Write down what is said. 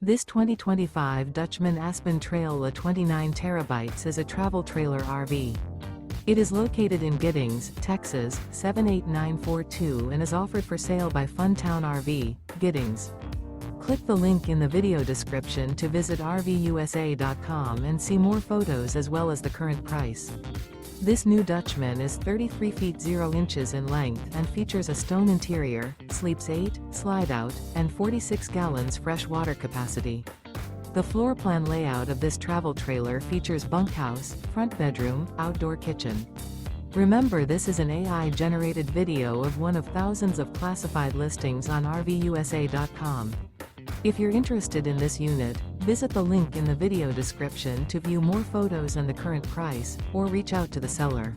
This 2025 Dutchmen Aspen Trail a 29 terabytes is a travel trailer RV. It is located in Giddings, Texas, 78942 and is offered for sale by Funtown RV, Giddings. Click the link in the video description to visit RVUSA.com and see more photos as well as the current price. This new Dutchman is 33 feet 0 inches in length and features a stone interior, sleeps 8, slide-out, and 46 gallons fresh water capacity. The floor plan layout of this travel trailer features bunkhouse, front bedroom, outdoor kitchen. Remember, this is an AI-generated video of one of thousands of classified listings on RVUSA.com. If you're interested in this unit, visit the link in the video description to view more photos and the current price, or reach out to the seller.